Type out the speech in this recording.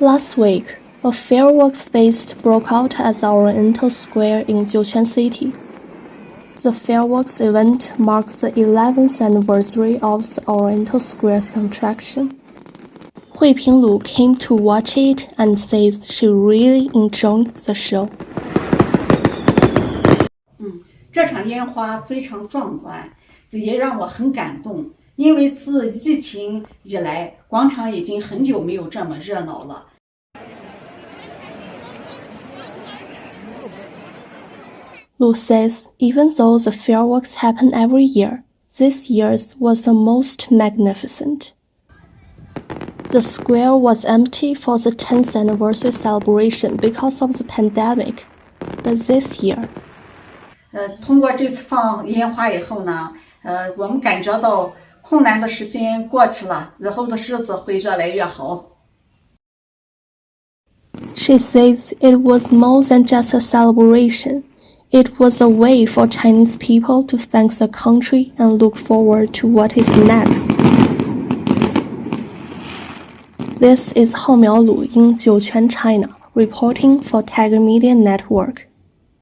Last week, a fireworks feast broke out at the Oriental Square in Jiuquan City. The fireworks event marks the 11th anniversary of the Oriental Square's construction. Hui Pinglu came to watch it and says she really enjoyed the show. 这场烟花非常壮观，也让我很感动。因为自疫情以来，广场已经很久没有这么热闹了。Lu says even though the fireworks happen every year, this year's was the most magnificent. The square was empty for the 10th anniversary celebration because of the pandemic, but this year, 通过这次放烟花以后呢，我们感觉到困难的时间过去了，以后的日子会越来越好。She says it was more than just a celebration. It was a way for Chinese people to thank the country and look forward to what is next. This is Hao Miaolu in Jiuquan, China, reporting for Tiger Media Network.